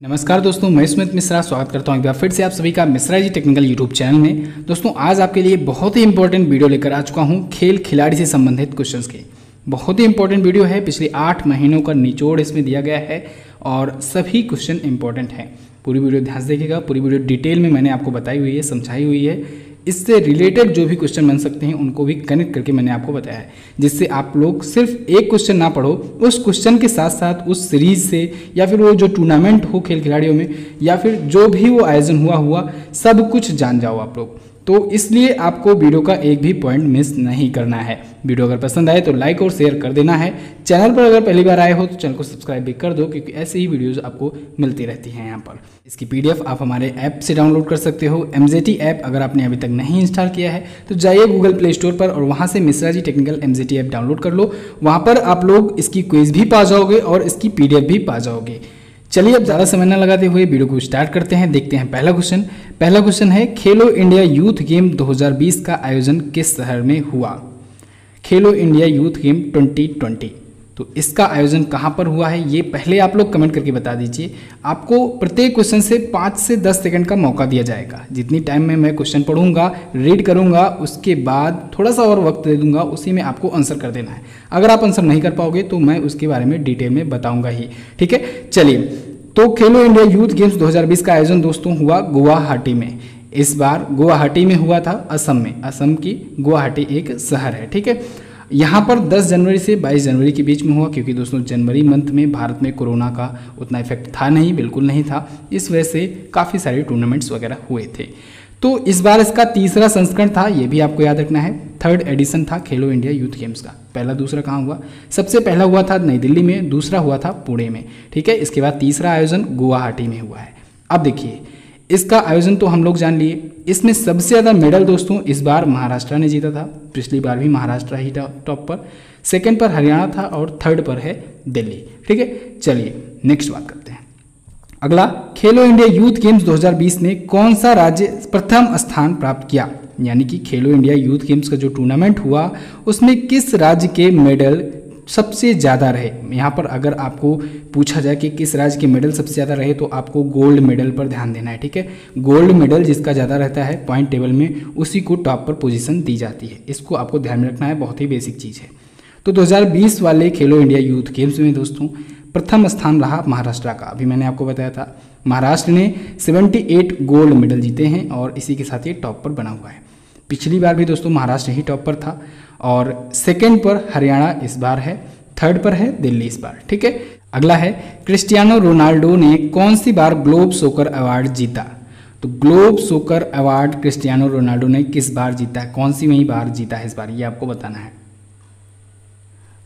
नमस्कार दोस्तों, मैं सुमित मिश्रा स्वागत करता हूं एक बार फिर से आप सभी का Mishra ji technical YouTube channel में। दोस्तों आज आपके लिए बहुत ही इंपॉर्टेंट वीडियो लेकर आ चुका हूं खेल खिलाड़ी से संबंधित क्वेश्चंस के। बहुत ही इंपॉर्टेंट वीडियो है, पिछले 8 महीनों का निचोड़ इसमें दिया गया है और सभी क्वेश्चन इंपॉर्टेंट हैं। पूरी वीडियो ध्यान से देखिएगा, पूरी वीडियो डिटेल में मैंने आपको बताई हुई है, समझाई हुई है। इससे रिलेटेड जो भी क्वेश्चन बन सकते हैं उनको भी कनेक्ट करके मैंने आपको बताया है, जिससे आप लोग सिर्फ एक क्वेश्चन ना पढ़ो, उस क्वेश्चन के साथ साथ उस सीरीज से या फिर वो जो टूर्नामेंट हो खेल खिलाड़ियों में या फिर जो भी वो आयोजन हुआ सब कुछ जान जाओ आप लोग। तो इसलिए आपको वीडियो का एक भी पॉइंट मिस नहीं करना है। वीडियो अगर पसंद आए तो लाइक और शेयर कर देना है। चैनल पर अगर पहली बार आए हो तो चैनल को सब्सक्राइब भी कर दो, क्योंकि ऐसे ही वीडियोस आपको मिलती रहती हैं यहाँ पर। इसकी पीडीएफ आप हमारे ऐप से डाउनलोड कर सकते हो। MZT ऐप अगर आपने अभी तक नहीं इंस्टॉल किया है तो जाइए गूगल प्ले स्टोर पर और वहाँ से Mishra ji technical MZT app download कर लो। वहाँ पर आप लोग इसकी क्विज भी पा जाओगे और इसकी पीडीएफ भी पा जाओगे। चलिए अब ज़्यादा समय न लगाते हुए वीडियो को स्टार्ट करते हैं। देखते हैं पहला क्वेश्चन है, खेलो इंडिया यूथ गेम 2020 का आयोजन किस शहर में हुआ? खेलो इंडिया यूथ गेम 2020, तो इसका आयोजन कहाँ पर हुआ है ये पहले आप लोग कमेंट करके बता दीजिए। आपको प्रत्येक क्वेश्चन से 5 से 10 सेकंड का मौका दिया जाएगा। जितनी टाइम में मैं क्वेश्चन पढ़ूंगा, रीड करूंगा, उसके बाद थोड़ा सा और वक्त दे दूंगा, उसी में आपको आंसर कर देना है। अगर आप आंसर नहीं कर पाओगे तो मैं उसके बारे में डिटेल में बताऊंगा ही, ठीक है। चलिए, तो खेलो इंडिया यूथ गेम्स 2020 का आयोजन दोस्तों हुआ गुवाहाटी में। इस बार गुवाहाटी में हुआ था, असम में। असम की गुवाहाटी एक शहर है, ठीक है। यहाँ पर 10 जनवरी से 22 जनवरी के बीच में हुआ, क्योंकि दोस्तों जनवरी मंथ में भारत में कोरोना का उतना इफेक्ट था नहीं, बिल्कुल नहीं था। इस वजह से काफ़ी सारे टूर्नामेंट्स वगैरह हुए थे। तो इस बार इसका तीसरा संस्करण था, ये भी आपको याद रखना है। 3rd एडिशन था खेलो इंडिया यूथ गेम्स का। पहला दूसरा कहाँ हुआ? सबसे पहला हुआ था नई दिल्ली में, दूसरा हुआ था पुणे में, ठीक है। इसके बाद तीसरा आयोजन गुवाहाटी में हुआ है। अब देखिए, इसका आयोजन तो हम लोग जान लिए। इसमें सबसे ज़्यादा मेडल दोस्तों इस बार महाराष्ट्र ने जीता था। पिछली बार भी महाराष्ट्र ही टॉप पर, सेकंड पर हरियाणा था और 3rd पर है दिल्ली, ठीक है। चलिए नेक्स्ट बात करते हैं। अगला, खेलो इंडिया यूथ गेम्स 2020 में कौन सा राज्य प्रथम स्थान प्राप्त किया? यानी कि खेलो इंडिया यूथ गेम्स का जो टूर्नामेंट हुआ उसमें किस राज्य के मेडल सबसे ज़्यादा रहे? यहाँ पर अगर आपको पूछा जाए कि किस राज्य के मेडल सबसे ज़्यादा रहे तो आपको गोल्ड मेडल पर ध्यान देना है, ठीक है। गोल्ड मेडल जिसका ज़्यादा रहता है पॉइंट टेबल में, उसी को टॉप पर पोजीशन दी जाती है। इसको आपको ध्यान में रखना है, बहुत ही बेसिक चीज़ है। तो 2020 वाले खेलो इंडिया यूथ गेम्स में दोस्तों प्रथम स्थान रहा महाराष्ट्र का। अभी मैंने आपको बताया था, महाराष्ट्र ने 78 गोल्ड मेडल जीते हैं और इसी के साथ ये टॉप पर बना हुआ है। पिछली बार भी दोस्तों महाराष्ट्र ही टॉप पर था और सेकंड पर हरियाणा इस बार है, 3rd पर है दिल्ली इस बार, ठीक है। अगला है, क्रिस्टियानो रोनाल्डो ने कौन सी बार ग्लोब सोकर अवार्ड जीता? तो ग्लोब सोकर अवार्ड क्रिस्टियानो रोनाल्डो ने किस बार जीता है? कौन सी वही बार जीता है इस बार, ये आपको बताना है।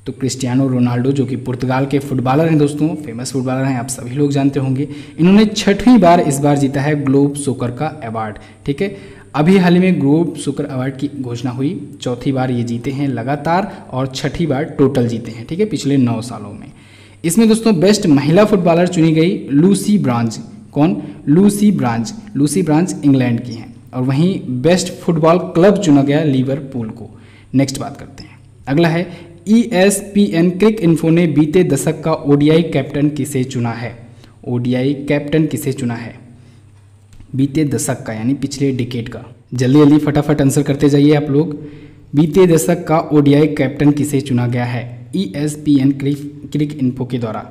तो क्रिस्टियानो रोनाल्डो जो कि पुर्तगाल के फुटबॉलर हैं दोस्तों, फेमस फुटबॉलर हैं, आप सभी लोग जानते होंगे। इन्होंने 6वीं बार इस बार जीता है ग्लोब सोकर का अवार्ड, ठीक है। अभी हाल ही में ग्लोब सोकर अवार्ड की घोषणा हुई, 4थी बार ये जीते हैं लगातार और 6ठी बार टोटल जीते हैं, ठीक है, पिछले 9 सालों में। इसमें दोस्तों बेस्ट महिला फुटबॉलर चुनी गई लूसी ब्रांज। कौन? Lucy bronze. Lucy bronze England की हैं। और वहीं बेस्ट फुटबॉल क्लब चुना गया लिवरपूल को। नेक्स्ट बात करते हैं। अगला है, ESPN क्रिक इन्फो ने बीते दशक का ODI कैप्टन किसे चुना है? ODI कैप्टन किसे चुना है बीते दशक का, यानी पिछले डिकेड का? जल्दी जल्दी फटाफट आंसर करते जाइए आप लोग। बीते दशक का ODI कैप्टन किसे चुना गया है ESPN क्रिक इन्फो के द्वारा?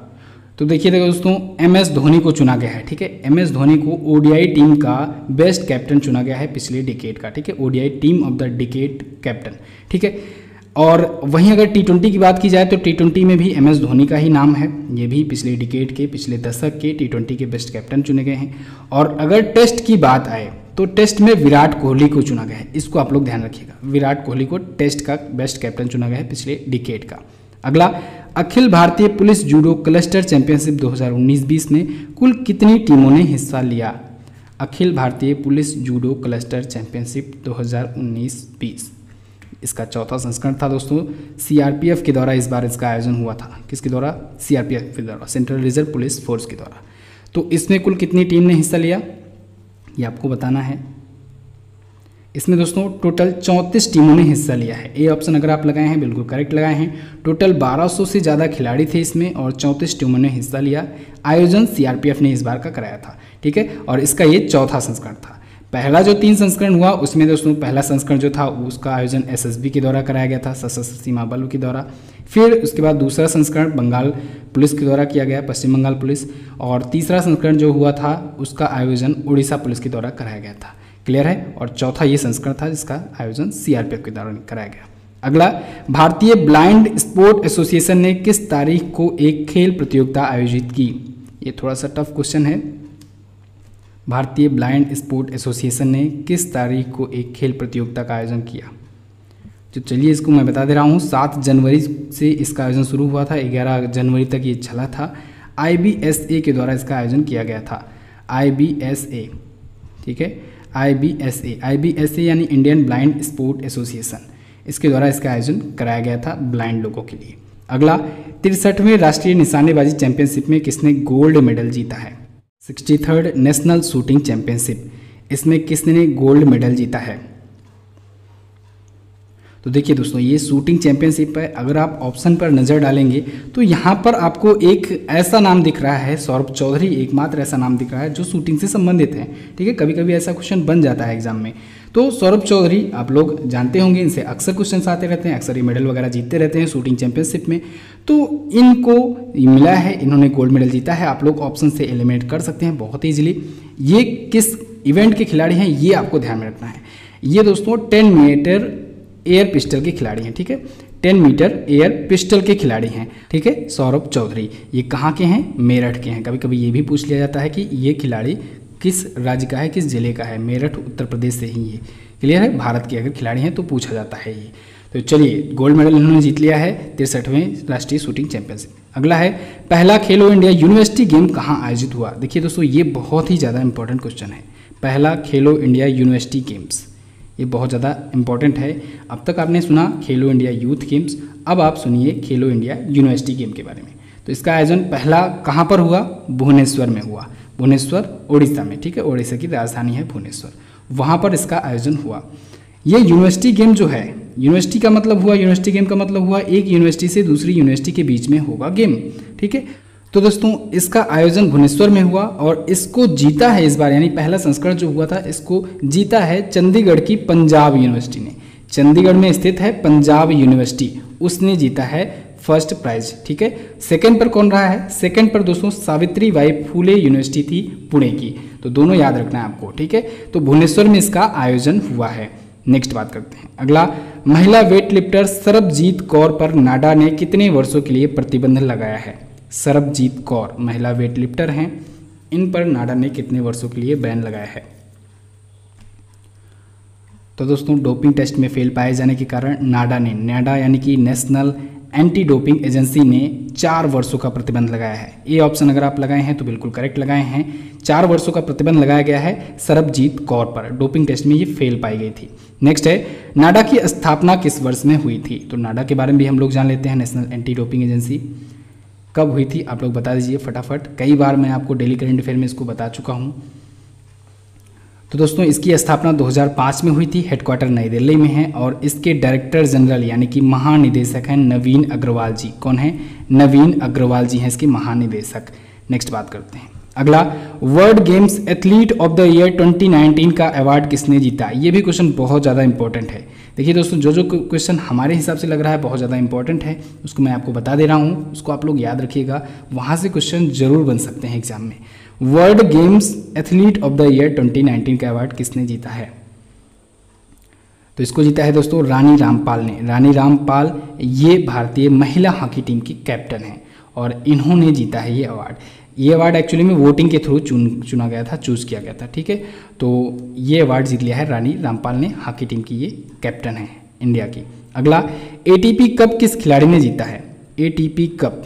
तो देखिए दोस्तों, MS धोनी को चुना गया है, ठीक है। MS धोनी को ODI टीम का बेस्ट कैप्टन चुना गया है पिछले डिकेड का, ठीक है। ODI team of the decade captain, ठीक है। और वहीं अगर T20 की बात की जाए तो T20 में भी MS धोनी का ही नाम है। ये भी पिछले डिकेड के, पिछले दशक के T20 के बेस्ट कैप्टन चुने गए हैं। और अगर टेस्ट की बात आए तो टेस्ट में विराट कोहली को चुना गया है। इसको आप लोग ध्यान रखिएगा, विराट कोहली को टेस्ट का बेस्ट कैप्टन चुना गया है पिछले डिकेड का। अगला, Akhil Bharatiya police judo cluster championship 2019-20 में कुल कितनी टीमों ने हिस्सा लिया? Akhil Bharatiya police judo cluster championship 2019-20, इसका 4था संस्करण था दोस्तों। CRPF के द्वारा इस बार इसका आयोजन हुआ था। किसके द्वारा? CRPF के द्वारा, सेंट्रल रिजर्व पुलिस फोर्स के द्वारा। तो इसमें कुल कितनी टीम ने हिस्सा लिया ये आपको बताना है। इसमें दोस्तों टोटल 34 टीमों ने हिस्सा लिया है। ए ऑप्शन अगर आप लगाए हैं बिल्कुल करेक्ट लगाए हैं। टोटल 1200 से ज़्यादा खिलाड़ी थे इसमें और 34 टीमों ने हिस्सा लिया। आयोजन सीआरपीएफ ने इस बार का कराया था, ठीक है। और इसका ये चौथा संस्करण था। पहला जो 3 संस्करण हुआ उसमें दोस्तों पहला संस्करण जो था उसका आयोजन एसएसबी के द्वारा कराया गया था, सशस्त्र सीमा बल के द्वारा। फिर उसके बाद दूसरा संस्करण बंगाल पुलिस के द्वारा किया गया, पश्चिम बंगाल पुलिस। और तीसरा संस्करण जो हुआ था उसका आयोजन उड़ीसा पुलिस के द्वारा कराया गया था। क्लियर है। और चौथा ये संस्करण था जिसका आयोजन सीआरपीएफ के द्वारा कराया गया। अगला, भारतीय ब्लाइंड स्पोर्ट एसोसिएशन ने किस तारीख को एक खेल प्रतियोगिता आयोजित की? ये थोड़ा सा टफ क्वेश्चन है। भारतीय ब्लाइंड स्पोर्ट एसोसिएशन ने किस तारीख को एक खेल प्रतियोगिता का आयोजन किया? तो चलिए इसको मैं बता दे रहा हूँ। 7 जनवरी से इसका आयोजन शुरू हुआ था, 11 जनवरी तक ये चला था। IBSA के द्वारा इसका आयोजन किया गया था। IBSA, ठीक है, IBSA यानी इंडियन ब्लाइंड स्पोर्ट एसोसिएशन, इसके द्वारा इसका आयोजन कराया गया था ब्लाइंड लोगों के लिए। अगला, 63वें राष्ट्रीय निशानेबाजी चैंपियनशिप में किसने गोल्ड मेडल जीता है? 63rd नेशनल शूटिंग चैंपियनशिप, इसमें किसने गोल्ड मेडल जीता है? तो देखिए दोस्तों, ये शूटिंग चैंपियनशिप है। अगर आप ऑप्शन पर नज़र डालेंगे तो यहाँ पर आपको एक ऐसा नाम दिख रहा है, सौरभ चौधरी एकमात्र ऐसा नाम दिख रहा है जो शूटिंग से संबंधित है, ठीक है। कभी कभी ऐसा क्वेश्चन बन जाता है एग्जाम में। तो सौरभ चौधरी आप लोग जानते होंगे, इनसे अक्सर क्वेश्चन आते रहते हैं, अक्सर ये मेडल वगैरह जीतते रहते हैं शूटिंग चैंपियनशिप में। तो इनको मिला है, इन्होंने गोल्ड मेडल जीता है। आप लोग ऑप्शन से एलिमिनेट कर सकते हैं बहुत ईजिली। ये किस इवेंट के खिलाड़ी हैं ये आपको ध्यान में रखना है। ये दोस्तों 10 मीटर एयर पिस्टल के खिलाड़ी हैं, ठीक है। 10 मीटर एयर पिस्टल के खिलाड़ी हैं, ठीक है, सौरभ चौधरी। ये कहाँ के हैं? मेरठ के हैं। कभी कभी ये भी पूछ लिया जाता है कि ये खिलाड़ी किस राज्य का है, किस जिले का है। मेरठ उत्तर प्रदेश से ही ये। क्लियर है। भारत के अगर खिलाड़ी हैं तो पूछा जाता है ये। तो चलिए, गोल्ड मेडल इन्होंने जीत लिया है 63वें राष्ट्रीय शूटिंग चैंपियनशिप। अगला है, पहला खेलो इंडिया यूनिवर्सिटी गेम कहाँ आयोजित हुआ? देखिए दोस्तों, ये बहुत ही ज़्यादा इंपॉर्टेंट क्वेश्चन है। पहला खेलो इंडिया यूनिवर्सिटी गेम्स, ये बहुत ज़्यादा इंपॉर्टेंट है। अब तक आपने सुना खेलो इंडिया यूथ गेम्स, अब आप सुनिए खेलो इंडिया यूनिवर्सिटी गेम के बारे में। तो इसका आयोजन पहला कहाँ पर हुआ? भुवनेश्वर में हुआ। भुवनेश्वर उड़ीसा में, ठीक है। उड़ीसा की राजधानी है भुवनेश्वर, वहाँ पर इसका आयोजन हुआ। ये यूनिवर्सिटी गेम जो है, यूनिवर्सिटी का मतलब हुआ, यूनिवर्सिटी गेम का मतलब हुआ एक यूनिवर्सिटी से दूसरी यूनिवर्सिटी के बीच में होगा गेम, ठीक है। तो दोस्तों, इसका आयोजन भुवनेश्वर में हुआ और इसको जीता है इस बार, यानी पहला संस्करण जो हुआ था इसको जीता है चंडीगढ़ की पंजाब यूनिवर्सिटी ने। चंडीगढ़ में स्थित है पंजाब यूनिवर्सिटी, उसने जीता है फर्स्ट प्राइज, ठीक है। सेकंड पर कौन रहा है? सेकंड पर दोस्तों सावित्रीबाई फुले यूनिवर्सिटी थी पुणे की। तो दोनों याद रखना है आपको, ठीक है। तो भुवनेश्वर में इसका आयोजन हुआ है। नेक्स्ट बात करते हैं। अगला, महिला वेट लिफ्टर सरबजीत कौर पर नाडा ने कितने वर्षों के लिए प्रतिबंध लगाया है? सरबजीत कौर महिला वेट लिफ्टर हैं, इन पर नाडा ने कितने वर्षों के लिए बैन लगाया है? तो दोस्तों, डोपिंग टेस्ट में फेल पाए जाने के कारण नाडा यानी कि नेशनल एंटी डोपिंग एजेंसी ने 4 वर्षों का प्रतिबंध लगाया है। ये ऑप्शन अगर आप लगाए हैं तो बिल्कुल करेक्ट लगाए हैं। 4 वर्षों का प्रतिबंध लगाया गया है सरबजीत कौर पर। डोपिंग टेस्ट में ये फेल पाई गई थी। नेक्स्ट है, नाडा की स्थापना किस वर्ष में हुई थी? तो नाडा के बारे में भी हम लोग जान लेते हैं। नेशनल एंटी डोपिंग एजेंसी कब हुई थी आप लोग बता दीजिए फटाफट। कई बार मैं आपको डेली करंट अफेयर में इसको बता चुका हूँ। तो दोस्तों, इसकी स्थापना 2005 में हुई थी। हेडक्वार्टर नई दिल्ली में है और इसके डायरेक्टर जनरल यानी कि महानिदेशक हैं नवीन अग्रवाल जी। कौन है? नवीन अग्रवाल जी हैं इसके महानिदेशक। नेक्स्ट बात करते हैं। अगला, world games athlete of the year 2019 का अवार्ड किसने जीता? ये भी क्वेश्चन बहुत ज़्यादा इंपॉर्टेंट है। देखिए दोस्तों, जो क्वेश्चन हमारे हिसाब से लग रहा है बहुत ज़्यादा इंपॉर्टेंट है उसको मैं आपको बता दे रहा हूँ, उसको आप लोग याद रखिएगा, वहाँ से क्वेश्चन जरूर बन सकते हैं एग्जाम में। World games athlete of the year 2019 का अवार्ड किसने जीता है? तो इसको जीता है दोस्तों रानी रामपाल ने। रानी रामपाल ये भारतीय महिला हॉकी टीम की कैप्टन हैं और इन्होंने जीता है ये अवार्ड। ये अवार्ड एक्चुअली में वोटिंग के थ्रू चुना गया था, चूज़ किया गया था, ठीक है। तो ये अवार्ड जीत लिया है रानी रामपाल ने, हॉकी टीम की ये कैप्टन है इंडिया की। अगला, एटीपी कप किस खिलाड़ी ने जीता है? एटीपी कप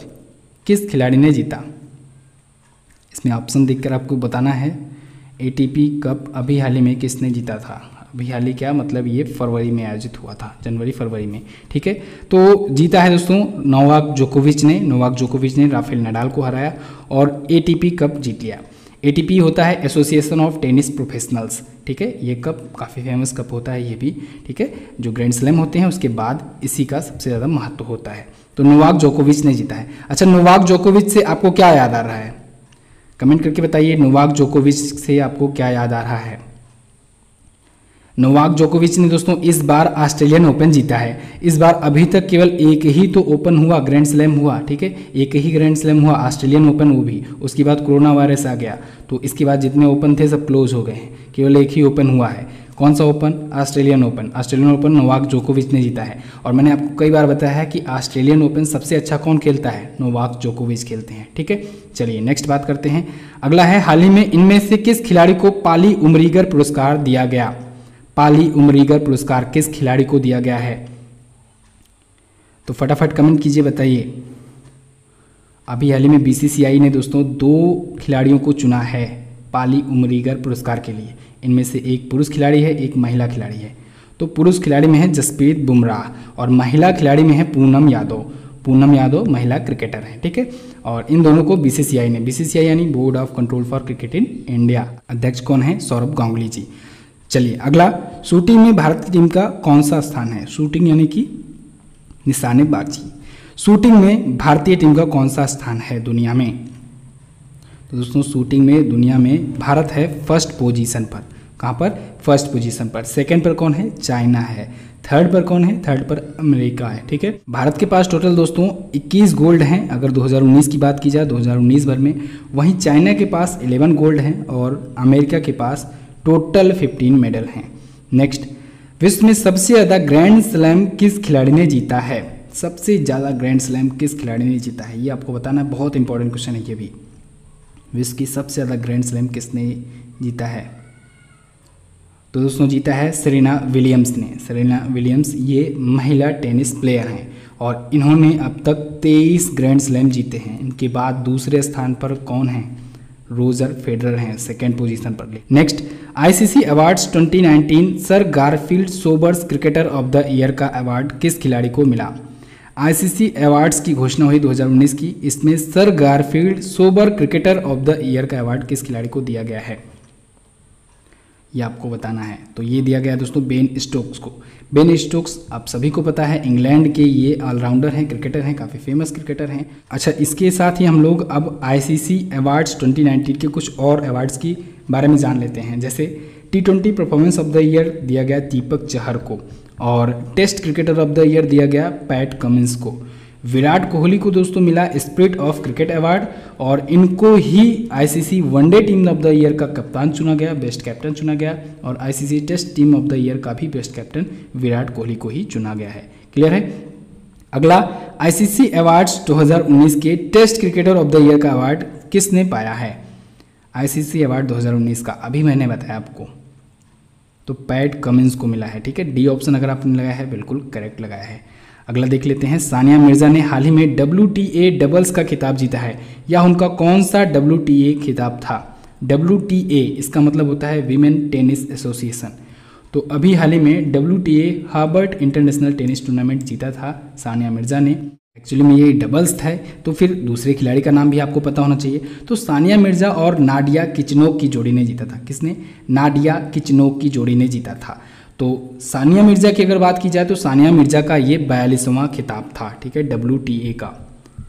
किस खिलाड़ी ने जीता? इसमें ऑप्शन देखकर आपको बताना है। एटीपी कप अभी हाल ही में किसने जीता था? अभी हाल ही क्या मतलब, ये फरवरी में आयोजित हुआ था, जनवरी फरवरी में, ठीक है। तो जीता है दोस्तों नोवाक जोकोविच ने राफेल नडाल को हराया और एटीपी कप जीत लिया। ATP होता है एसोसिएशन ऑफ टेनिस प्रोफेशनल्स, ठीक है। ये कप काफ़ी फेमस कप होता है ये भी, ठीक है। जो ग्रैंड स्लैम होते हैं उसके बाद इसी का सबसे ज़्यादा महत्व होता है। तो नोवाक जोकोविच ने जीता है। अच्छा, नोवाक जोकोविच से आपको क्या याद आ रहा है? कमेंट करके बताइए, नोवाक जोकोविच से आपको क्या याद आ रहा है? नोवाक जोकोविच ने दोस्तों इस बार ऑस्ट्रेलियन ओपन जीता है। इस बार अभी तक केवल एक ही तो ओपन हुआ, ग्रैंड स्लैम हुआ, ठीक है। एक ही ग्रैंड स्लैम हुआ, ऑस्ट्रेलियन ओपन, वो भी उसके बाद कोरोना वायरस आ गया, तो इसके बाद जितने ओपन थे सब क्लोज हो गए हैं। केवल एक ही ओपन हुआ है। कौन सा open? Australian open. Australian open Novak जोकोविच ने जीता है। और मैंने आपको कई बार बताया है कि ऑस्ट्रेलियन ओपन सबसे अच्छा कौन खेलता है? नोवाक जोकोविच खेलते हैं, ठीक है। चलिए नेक्स्ट बात करते हैं। अगला है, हाल ही में इनमें से किस खिलाड़ी को पाली उमरीगर पुरस्कार दिया गया? पाली उमरीगर पुरस्कार किस खिलाड़ी को दिया गया है? तो फटाफट कमेंट कीजिए, बताइए। अभी हाल ही में BCCI ने दोस्तों 2 खिलाड़ियों को चुना है पाली उमरीगर पुरस्कार के लिए। इनमें से एक पुरुष खिलाड़ी है, एक महिला खिलाड़ी है। तो पुरुष खिलाड़ी में है जसप्रीत बुमराह और महिला खिलाड़ी में है पूनम यादव। पूनम यादव महिला क्रिकेटर हैं, ठीक है। और इन दोनों को BCCI ने, BCCI यानी board of control for cricket in India, अध्यक्ष कौन है? सौरभ गांगुली जी। चलिए अगला, शूटिंग में भारत की टीम का कौन सा स्थान है? शूटिंग यानी कि निशानेबाजी। शूटिंग में भारतीय टीम का कौन सा स्थान है दुनिया में? तो दोस्तों शूटिंग में दुनिया में भारत है फर्स्ट पोजीशन पर। कहाँ पर? फर्स्ट पोजीशन पर। सेकंड पर कौन है? चाइना है। थर्ड पर कौन है? थर्ड पर अमेरिका है, ठीक है। भारत के पास टोटल दोस्तों 21 गोल्ड हैं अगर 2019 की बात की जाए, 2019 भर में। वहीं चाइना के पास 11 गोल्ड हैं और अमेरिका के पास टोटल 15 मेडल हैं। नेक्स्ट, विश्व में सबसे ज़्यादा ग्रैंड स्लैम किस खिलाड़ी ने जीता है? सबसे ज़्यादा ग्रैंड स्लैम किस खिलाड़ी ने जीता है, ये आपको बताना है। बहुत इंपॉर्टेंट क्वेश्चन है ये भी। विश्व की सबसे ज़्यादा ग्रैंड स्लैम किसने जीता है? तो दोस्तों जीता है सेरेना विलियम्स ने। सेरेना विलियम्स ये महिला टेनिस प्लेयर हैं और इन्होंने अब तक 23 ग्रैंड स्लैम जीते हैं। इनके बाद दूसरे स्थान पर कौन है? रोजर फेडरर हैं, सेकेंड पोजीशन पर। Next, ICC awards 2019 sir Garfield Sobers cricketer of the year का अवार्ड किस खिलाड़ी को मिला? ICC अवार्ड्स की घोषणा हुई 2019 की। इसमें sir Garfield sober cricketer of the year का अवार्ड किस खिलाड़ी को दिया गया है, ये आपको बताना है। तो ये दिया गया दोस्तों बेन स्टोक्स को। बेन स्टोक्स आप सभी को पता है, इंग्लैंड के ये ऑलराउंडर हैं, क्रिकेटर हैं, काफ़ी फेमस क्रिकेटर हैं। अच्छा, इसके साथ ही हम लोग अब ICC अवार्ड्स 2019 के कुछ और अवार्ड्स की बारे में जान लेते हैं। जैसे T20 performance of the year दिया गया दीपक चहर को और test cricketer of the year दिया गया पैट कमिंस को। विराट कोहली को दोस्तों मिला स्पिरिट ऑफ क्रिकेट अवार्ड और इनको ही ICC one day team of the year का कप्तान चुना गया, बेस्ट कैप्टन चुना गया। और ICC test team of the year का भी बेस्ट कैप्टन विराट कोहली को ही चुना गया है। क्लियर है? अगला, ICC अवार्ड्स 2019 के test cricketer of the year का अवार्ड किसने पाया है? ICC अवार्ड 2019 का अभी मैंने बताया आपको, तो पैट कमिंस को मिला है, ठीक है। डी ऑप्शन अगर आपने लगाया है बिल्कुल करेक्ट लगाया है। अगला देख लेते हैं, सानिया मिर्जा ने हाल ही में WTA डबल्स का खिताब जीता है। या उनका कौन सा WTA खिताब था? WTA इसका मतलब होता है वीमेन टेनिस एसोसिएशन। तो अभी हाल ही में WTA Harvard international tennis tournament जीता था सानिया मिर्जा ने। एक्चुअली में ये डबल्स था, तो फिर दूसरे खिलाड़ी का नाम भी आपको पता होना चाहिए। तो सानिया मिर्जा और नाडिया किचनोक की जोड़ी ने जीता था। किसने? नाडिया किचनोक की जोड़ी ने जीता था। तो सानिया मिर्जा की अगर बात की जाए तो सानिया मिर्जा का ये 42वां खिताब था, ठीक है, WTA का।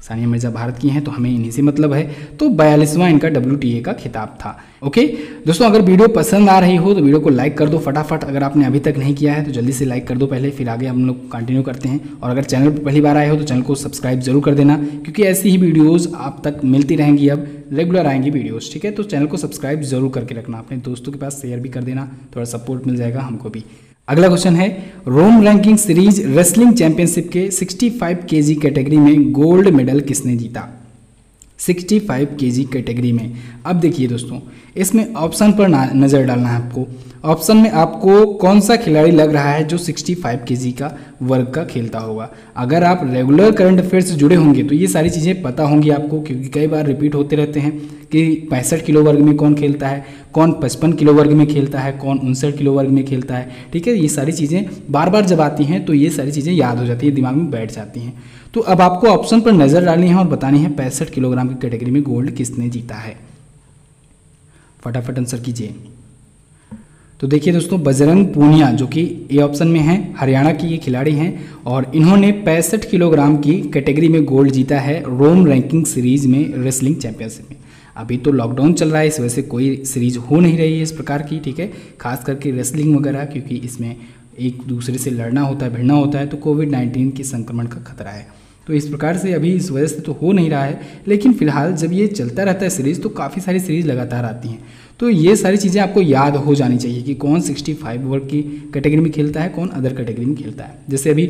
सानिया मिर्जा भारत की हैं तो हमें इन्हीं से मतलब है, तो 42वां इनका WTA का खिताब था। ओके दोस्तों, अगर वीडियो पसंद आ रही हो तो वीडियो को लाइक कर दो फटाफट। अगर आपने अभी तक नहीं किया है तो जल्दी से लाइक कर दो पहले, फिर आगे हम लोग कंटिन्यू करते हैं। और अगर चैनल पर पहली बार आए हो तो चैनल को सब्सक्राइब जरूर कर देना, क्योंकि ऐसी ही वीडियोज़ आप तक मिलती रहेंगी, अब रेगुलर आएंगी वीडियोज़, ठीक है। तो चैनल को सब्सक्राइब जरूर करके रखना, अपने दोस्तों के पास शेयर भी कर देना, थोड़ा सपोर्ट मिल जाएगा हमको भी। अगला क्वेश्चन है, रोम रैंकिंग सीरीज रेसलिंग चैंपियनशिप के 65 kg कैटेगरी में गोल्ड मेडल किसने जीता? 65 kg कैटेगरी में। अब देखिए दोस्तों, इसमें ऑप्शन पर नज़र डालना है आपको। ऑप्शन में आपको कौन सा खिलाड़ी लग रहा है जो 65 kg का वर्ग का खेलता होगा। अगर आप रेगुलर करंट अफेयर से जुड़े होंगे तो ये सारी चीज़ें पता होंगी आपको, क्योंकि कई बार रिपीट होते रहते हैं कि 65 किलो वर्ग में कौन खेलता है, कौन 55 किलो वर्ग में खेलता है, कौन 59 किलो वर्ग में खेलता है, ठीक है। ये सारी चीज़ें बार बार जब आती हैं तो ये सारी चीज़ें याद हो जाती हैं, दिमाग में बैठ जाती हैं। तो अब आपको ऑप्शन पर नज़र डालनी है और बतानी है 65 किलोग्राम की कैटेगरी में गोल्ड किसने जीता है। फटाफट आंसर कीजिए। तो देखिए दोस्तों, बजरंग पूनिया जो कि ए ऑप्शन में है, हरियाणा की ये खिलाड़ी हैं और इन्होंने 65 किलोग्राम की कैटेगरी में गोल्ड जीता है रोम रैंकिंग सीरीज में रेसलिंग चैंपियनशिप में। अभी तो लॉकडाउन चल रहा है, इस वजह से कोई सीरीज हो नहीं रही है इस प्रकार की, ठीक है, खास करके रेसलिंग वगैरह, क्योंकि इसमें एक दूसरे से लड़ना होता है, भिड़ना होता है, तो कोविड-19 के संक्रमण का खतरा है। तो इस प्रकार से अभी इस वजह से तो हो नहीं रहा है, लेकिन फिलहाल जब ये चलता रहता है सीरीज़ तो काफ़ी सारी सीरीज़ लगातार आती हैं। तो ये सारी चीज़ें आपको याद हो जानी चाहिए कि कौन 65 वर्ग की कैटेगरी में खेलता है, कौन अदर कैटेगरी में खेलता है। जैसे अभी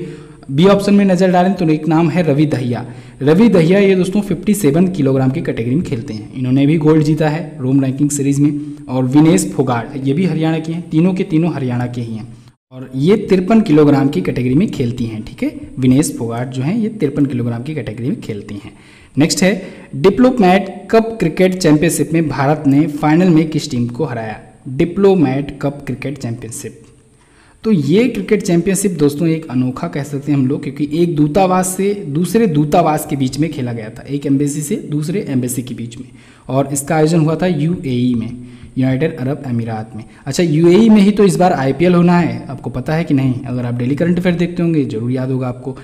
बी ऑप्शन में नज़र डालें तो एक नाम है रवि दहिया। रवि दहिया ये दोस्तों 57 किलोग्राम की कैटेगरी में खेलते हैं। इन्होंने भी गोल्ड जीता है रोम रैंकिंग सीरीज़ में। और विनेश फोगाट ये भी हरियाणा के हैं, तीनों के तीनों हरियाणा के ही हैं और ये 53 किलोग्राम की कैटेगरी में खेलती हैं, ठीक है। विनेश फोगाट जो हैं ये 53 किलोग्राम की कैटेगरी में खेलती हैं। नेक्स्ट है डिप्लोमैट कप क्रिकेट चैंपियनशिप में भारत ने फाइनल में किस टीम को हराया। डिप्लोमैट कप क्रिकेट चैंपियनशिप, तो ये क्रिकेट चैंपियनशिप दोस्तों एक अनोखा कह सकते हैं हम लोग, क्योंकि एक दूतावास से दूसरे दूतावास के बीच में खेला गया था, एक एम्बेसी से दूसरे एम्बेसी के बीच में, और इसका आयोजन हुआ था यूएई में, यूनाइटेड अरब अमीरात में। अच्छा, यूएई में ही तो इस बार आईपीएल होना है, आपको पता है कि नहीं? अगर आप डेली करंट अफेयर देखते होंगे जरूर याद होगा आपको,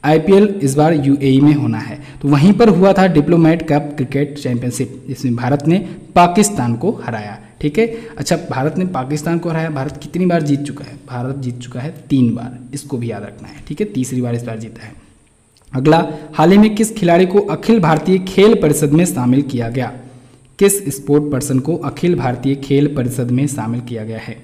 आईपीएल इस बार यूएई में होना है। तो वहीं पर हुआ था डिप्लोमैट कप क्रिकेट चैंपियनशिप, जिसमें भारत ने पाकिस्तान को हराया, ठीक है। अच्छा, भारत ने पाकिस्तान को हराया, भारत कितनी बार जीत चुका है? भारत जीत चुका है 3 बार, इसको भी याद रखना है, ठीक है, तीसरी बार इस बार जीता है। अगला, हाल ही में किस खिलाड़ी को अखिल भारतीय खेल परिषद में शामिल किया गया? किस स्पोर्ट पर्सन को अखिल भारतीय खेल परिषद में शामिल किया गया है?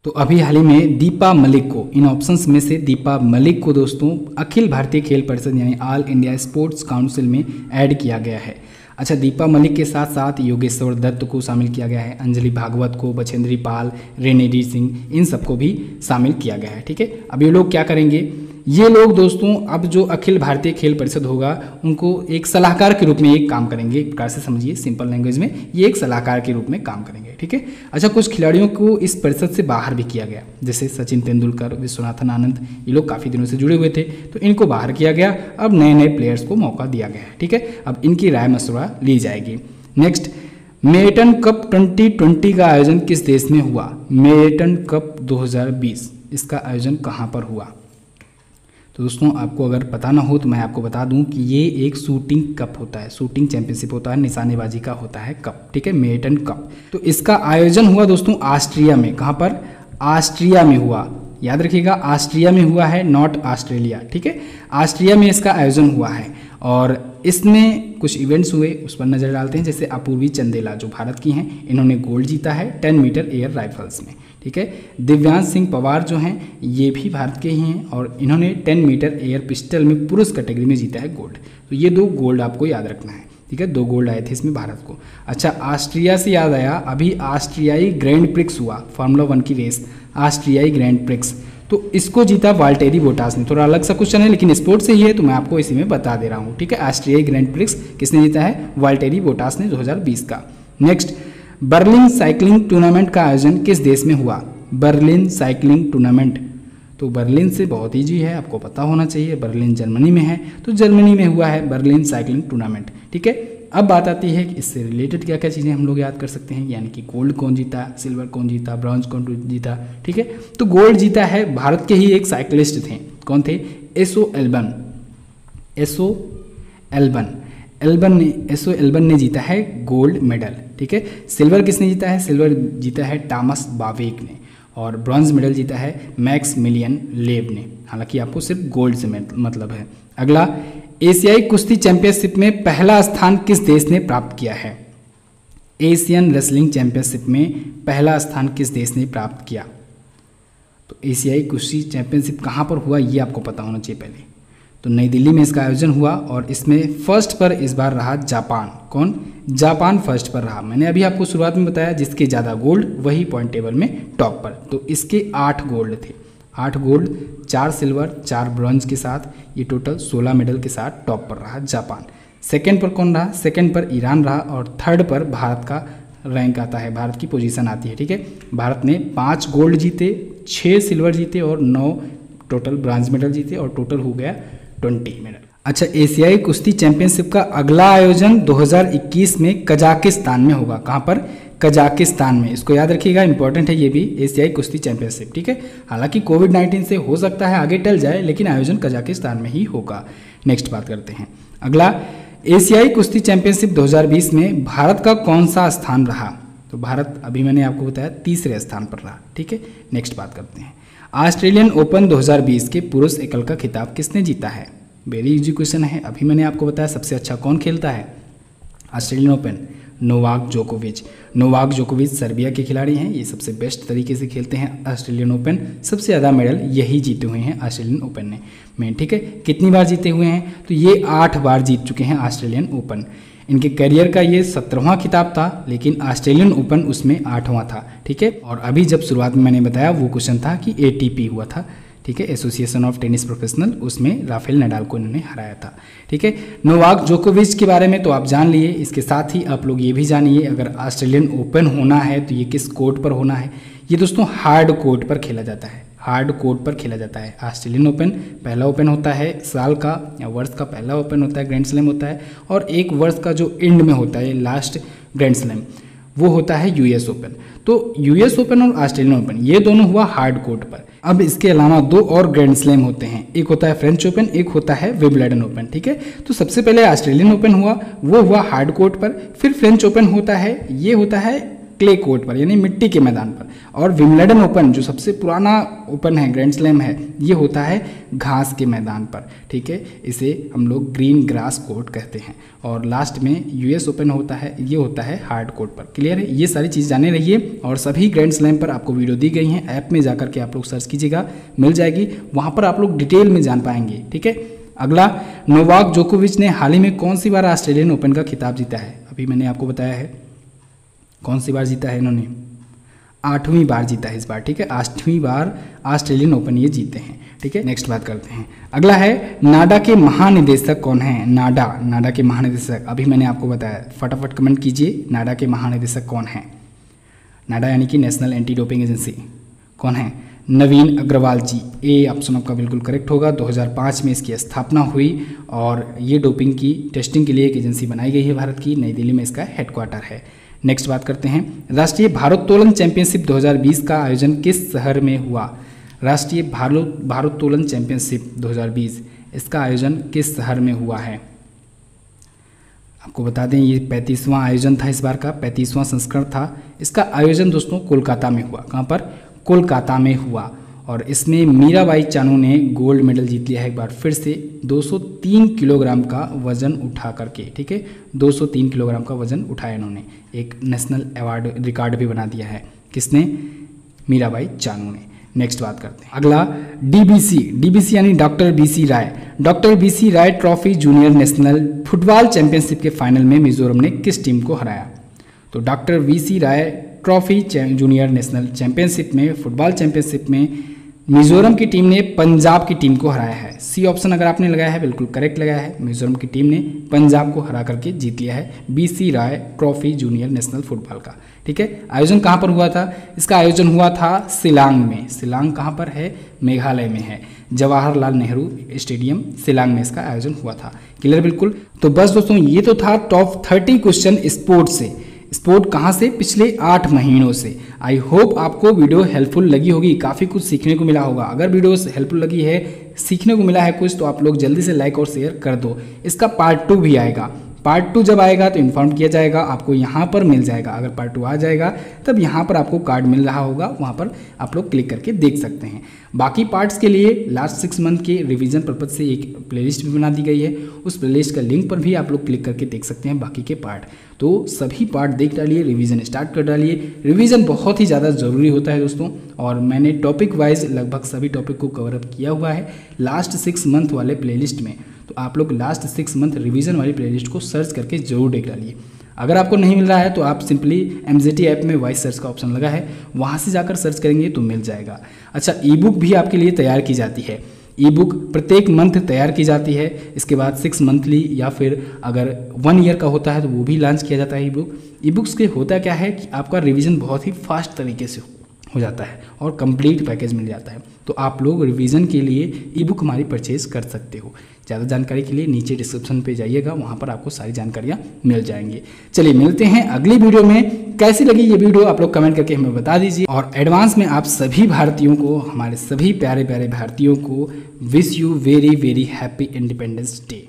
तो अभी हाल ही में दीपा मलिक को, इन ऑप्शंस में से दीपा मलिक को दोस्तों अखिल भारतीय खेल परिषद यानी ऑल इंडिया स्पोर्ट्स काउंसिल में ऐड किया गया है। अच्छा, दीपा मलिक के साथ साथ योगेश्वर दत्त को शामिल किया गया है, अंजलि भागवत को, बछेंद्री पाल, रेनेडी सिंह, इन सबको भी शामिल किया गया है, ठीक है। अब ये लोग क्या करेंगे? ये लोग दोस्तों अब जो अखिल भारतीय खेल परिषद होगा उनको एक सलाहकार के रूप में एक काम करेंगे, एक प्रकार से समझिए, सिंपल लैंग्वेज में ये एक सलाहकार के रूप में काम करेंगे, ठीक है। अच्छा, कुछ खिलाड़ियों को इस परिषद से बाहर भी किया गया, जैसे सचिन तेंदुलकर, विश्वनाथन आनंद, ये लोग काफ़ी दिनों से जुड़े हुए थे, तो इनको बाहर किया गया। अब नए नए प्लेयर्स को मौका दिया गया है, ठीक है। अब इनकी राय मशवरा ली जाएगी। नेक्स्ट, मेटन कप 2020 का आयोजन किस देश में हुआ? मेटन कप 2020, इसका आयोजन कहाँ पर हुआ? तो दोस्तों आपको अगर पता ना हो तो मैं आपको बता दूं कि ये एक शूटिंग कप होता है, शूटिंग चैंपियनशिप होता है, निशानेबाजी का होता है कप, ठीक है, मेटन कप। तो इसका आयोजन हुआ दोस्तों ऑस्ट्रिया में। कहाँ पर? ऑस्ट्रिया में हुआ, याद रखिएगा, ऑस्ट्रिया में हुआ है, नॉट ऑस्ट्रेलिया, ठीक है। ऑस्ट्रिया में इसका आयोजन हुआ है और इसमें कुछ इवेंट्स हुए, उस पर नज़र डालते हैं। जैसे अपूर्वी चंदेला जो भारत की हैं, इन्होंने गोल्ड जीता है 10 मीटर एयर राइफल्स में, ठीक है। दिव्यांश सिंह पवार जो हैं ये भी भारत के ही हैं और इन्होंने 10 मीटर एयर पिस्टल में पुरुष कैटेगरी में जीता है गोल्ड। तो ये 2 गोल्ड आपको याद रखना है, ठीक है, 2 गोल्ड आए थे इसमें भारत को। अच्छा, ऑस्ट्रिया से याद आया, अभी ऑस्ट्रियाई ग्रैंड प्रिक्स हुआ, फार्मूला 1 की रेस, ऑस्ट्रियाई ग्रैंड प्रिक्स, तो इसको जीता वाल्टेरी बोटास ने। थोड़ा अलग सा क्वेश्चन है लेकिन स्पोर्ट से ही है तो मैं आपको इसी में बता दे रहा हूँ, ठीक है। ऑस्ट्रियाई ग्रैंड प्रिक्स किसने जीता है? वाल्टेरी बोटास ने 2020 का। नेक्स्ट, बर्लिन साइकिलिंग टूर्नामेंट का आयोजन किस देश में हुआ? बर्लिन साइकिलिंग टूर्नामेंट, तो बर्लिन से बहुत ईजी है, आपको पता होना चाहिए, बर्लिन जर्मनी में है, तो जर्मनी में हुआ है बर्लिन साइकिलिंग टूर्नामेंट, ठीक है। अब बात आती है कि इससे रिलेटेड क्या क्या चीज़ें हम लोग याद कर सकते हैं, यानी कि गोल्ड कौन जीता, सिल्वर कौन जीता, ब्रॉन्ज कौन जीता, ठीक है। तो गोल्ड जीता है भारत के ही एक साइकिलिस्ट थे, कौन थे? एसओ एल्बन ने जीता है गोल्ड मेडल, ठीक है। सिल्वर किसने जीता है? सिल्वर जीता है टॉमस बावेक ने और ब्रॉन्ज मेडल जीता है मैक्स मिलियन लेब ने, हालांकि आपको सिर्फ गोल्ड से मतलब है। अगला, एशियाई कुश्ती चैंपियनशिप में पहला स्थान किस देश ने प्राप्त किया है? एशियन रेसलिंग चैंपियनशिप में पहला स्थान किस देश ने प्राप्त किया? तो एशियाई कुश्ती चैंपियनशिप कहाँ पर हुआ ये आपको पता होना चाहिए पहले। तो नई दिल्ली में इसका आयोजन हुआ और इसमें फर्स्ट पर इस बार रहा जापान। कौन? जापान फर्स्ट पर रहा। मैंने अभी आपको शुरुआत में बताया जिसके ज़्यादा गोल्ड वही पॉइंट टेबल में टॉप पर। तो इसके 8 गोल्ड थे, 8 गोल्ड, 4 सिल्वर, 4 ब्रॉन्ज के साथ ये टोटल 16 मेडल के साथ टॉप पर रहा जापान। सेकंड पर कौन रहा? सेकंड पर ईरान रहा और थर्ड पर भारत का रैंक आता है, भारत की पोजीशन आती है, ठीक है। भारत ने 5 गोल्ड जीते, 6 सिल्वर जीते और 9 टोटल ब्रॉन्ज मेडल जीते और टोटल हो गया 20 मेडल। अच्छा, एशियाई कुश्ती चैंपियनशिप का अगला आयोजन 2021 में कजाकिस्तान में होगा। कहाँ पर? कजाकिस्तान में। इसको याद रखिएगा, इंपॉर्टेंट है ये भी, एशियाई कुश्ती चैंपियनशिप, ठीक है। हालांकि कोविड-19 से हो सकता है आगे टल जाए, लेकिन आयोजन कजाकिस्तान में ही होगा। नेक्स्ट बात करते हैं। अगला, एशियाई कुश्ती चैंपियनशिप 2020 में भारत का कौन सा स्थान रहा? तो भारत, अभी मैंने आपको बताया, तीसरे स्थान पर रहा, ठीक है। नेक्स्ट बात करते हैं। ऑस्ट्रेलियन ओपन 2020 के पुरुष एकल का खिताब किसने जीता है? वेरी इजी क्वेश्चन है। अभी मैंने आपको बताया सबसे अच्छा कौन खेलता है ऑस्ट्रेलियन ओपन? नोवाक जोकोविच। नोवाक जोकोविच सर्बिया के खिलाड़ी हैं, ये सबसे बेस्ट तरीके से खेलते हैं ऑस्ट्रेलियन ओपन। सबसे ज़्यादा मेडल यही जीते हुए हैं ऑस्ट्रेलियन ओपन में, ठीक है। कितनी बार जीते हुए हैं? तो ये 8 बार जीत चुके हैं ऑस्ट्रेलियन ओपन। इनके करियर का ये 17वां खिताब था, लेकिन ऑस्ट्रेलियन ओपन उसमें 8वां था, ठीक है। और अभी जब शुरुआत में मैंने बताया वो क्वेश्चन था कि ATP हुआ था, ठीक है, एसोसिएशन ऑफ टेनिस प्रोफेशनल, उसमें राफेल नडाल को इन्होंने हराया था, ठीक है। नोवाक जोकोविच के बारे में तो आप जान लिए, इसके साथ ही आप लोग ये भी जानिए अगर ऑस्ट्रेलियन ओपन होना है तो ये किस कोर्ट पर होना है। ये दोस्तों हार्ड कोर्ट पर खेला जाता है, हार्ड कोर्ट पर खेला जाता है। ऑस्ट्रेलियन ओपन पहला ओपन होता है साल का या वर्ष का पहला ओपन होता है, ग्रैंड स्लैम होता है, और एक वर्ष का जो एंड में होता है लास्ट ग्रैंड स्लैम वो होता है US ओपन। तो US ओपन और ऑस्ट्रेलियन ओपन ये दोनों हुआ हार्ड कोर्ट पर। अब इसके अलावा 2 और ग्रैंड स्लैम होते हैं, एक होता है फ्रेंच ओपन, एक होता है विंबलडन ओपन, ठीक है। तो सबसे पहले ऑस्ट्रेलियन ओपन हुआ, वो हुआ हार्ड कोर्ट पर। फिर फ्रेंच ओपन होता है, ये होता है क्ले कोर्ट पर यानी मिट्टी के मैदान पर। और विंबलडन ओपन जो सबसे पुराना ओपन है, ग्रैंड स्लैम है, ये होता है घास के मैदान पर, ठीक है। इसे हम लोग ग्रीन ग्रास कोर्ट कहते हैं। और लास्ट में US ओपन होता है, ये होता है हार्ड कोर्ट पर। क्लियर है? ये सारी चीज़ जाने रहिए। और सभी ग्रैंड स्लैम पर आपको वीडियो दी गई हैं, ऐप में जाकर के आप लोग सर्च कीजिएगा, मिल जाएगी, वहाँ पर आप लोग डिटेल में जान पाएंगे, ठीक है। अगला, नोवाक जोकोविच ने हाल ही में कौन सी बार ऑस्ट्रेलियन ओपन का खिताब जीता है? अभी मैंने आपको बताया है कौन सी बार जीता है इन्होंने, 8वीं बार जीता है इस बार, ठीक है। 8वीं बार ऑस्ट्रेलियन ओपन ये जीते हैं, ठीक है। नेक्स्ट बात करते हैं। अगला है, नाडा के महानिदेशक कौन है? नाडा के महानिदेशक, अभी मैंने आपको बताया, फटाफट कमेंट कीजिए, नाडा के महानिदेशक कौन है? नाडा यानी कि नेशनल एंटी डोपिंग एजेंसी, कौन है? नवीन अग्रवाल जी। ए ऑप्शन आपका बिल्कुल करेक्ट होगा। 2005 में इसकी स्थापना हुई और ये डोपिंग की टेस्टिंग के लिए एक एजेंसी बनाई गई है भारत की, नई दिल्ली में इसका हेडक्वार्टर है। नेक्स्ट बात करते हैं। राष्ट्रीय भारोत्तोलन चैंपियनशिप 2020 का आयोजन किस शहर में हुआ? राष्ट्रीय भारोत्तोलन चैंपियनशिप 2020 इसका आयोजन किस शहर में हुआ है? आपको बता दें ये 35वां आयोजन था, इस बार का 35वां संस्करण था। इसका आयोजन दोस्तों कोलकाता में हुआ। कहाँ पर? कोलकाता में हुआ। और इसमें मीराबाई चानू ने गोल्ड मेडल जीत लिया है एक बार फिर से, 203 किलोग्राम का वजन उठा करके, ठीक है। 203 किलोग्राम का वजन उठाया इन्होंने, एक नेशनल अवार्ड रिकॉर्ड भी बना दिया है। किसने? मीराबाई चानू ने। नेक्स्ट बात करते हैं। अगला, DBC यानी doctor BC Roy. Doctor BC Roy trophy junior national football championship के फाइनल में मिजोरम ने किस टीम को हराया? तो doctor BC Roy trophy junior national championship में, फुटबॉल चैंपियनशिप में मिजोरम की टीम ने पंजाब की टीम को हराया है। सी ऑप्शन अगर आपने लगाया है बिल्कुल करेक्ट लगाया है। मिजोरम की टीम ने पंजाब को हरा करके जीत लिया है BC Roy trophy junior national football का, ठीक है। आयोजन कहाँ पर हुआ था? इसका आयोजन हुआ था शिलांग में। शिलांग कहाँ पर है? मेघालय में है। जवाहरलाल नेहरू स्टेडियम शिलांग में इसका आयोजन हुआ था। क्लियर बिल्कुल। तो बस दोस्तों ये तो था टॉप 30 क्वेश्चन स्पोर्ट से। स्पोर्ट कहाँ से? पिछले 8 महीनों से। आई होप आपको वीडियो हेल्पफुल लगी होगी, काफ़ी कुछ सीखने को मिला होगा। अगर वीडियो हेल्पफुल लगी है, सीखने को मिला है कुछ, तो आप लोग जल्दी से लाइक और शेयर कर दो। इसका पार्ट 2 भी आएगा। पार्ट 2 जब आएगा तो इन्फॉर्म किया जाएगा, आपको यहाँ पर मिल जाएगा। अगर पार्ट 2 आ जाएगा तब यहाँ पर आपको कार्ड मिल रहा होगा, वहाँ पर आप लोग क्लिक करके देख सकते हैं। बाकी पार्ट्स के लिए लास्ट 6 मंथ के रिवीजन पर्पज से एक प्लेलिस्ट भी बना दी गई है, उस प्लेलिस्ट का लिंक पर भी आप लोग क्लिक करके देख सकते हैं बाकी के पार्ट। तो सभी पार्ट देख डालिए, रिवीजन स्टार्ट कर डालिए। रिवीजन बहुत ही ज़्यादा ज़रूरी होता है दोस्तों, और मैंने टॉपिक वाइज लगभग सभी टॉपिक को कवर अप किया हुआ है लास्ट 6 मंथ वाले प्लेलिस्ट में। तो आप लोग लास्ट 6 मंथ रिवीजन वाली प्लेलिस्ट को सर्च करके जरूर देख डालिए। अगर आपको नहीं मिल रहा है तो आप सिंपली MZT ऐप में वॉइस सर्च का ऑप्शन लगा है, वहाँ से जाकर सर्च करेंगे तो मिल जाएगा। अच्छा, ई बुक भी आपके लिए तैयार की जाती है। ई बुक प्रत्येक मंथ तैयार की जाती है, इसके बाद 6 मंथली या फिर अगर 1 ईयर का होता है तो वो भी लॉन्च किया जाता है ई बुक। ई बुक्स के होता क्या है कि आपका रिवीजन बहुत ही फास्ट तरीके से हो जाता है और कंप्लीट पैकेज मिल जाता है। तो आप लोग रिवीजन के लिए ई बुक हमारी परचेज कर सकते हो। ज़्यादा जानकारी के लिए नीचे डिस्क्रिप्शन पे जाइएगा, वहाँ पर आपको सारी जानकारियाँ मिल जाएंगी। चलिए मिलते हैं अगली वीडियो में। कैसी लगी ये वीडियो आप लोग कमेंट करके हमें बता दीजिए, और एडवांस में आप सभी भारतीयों को, हमारे सभी प्यारे प्यारे भारतीयों को wish you very very happy independence day.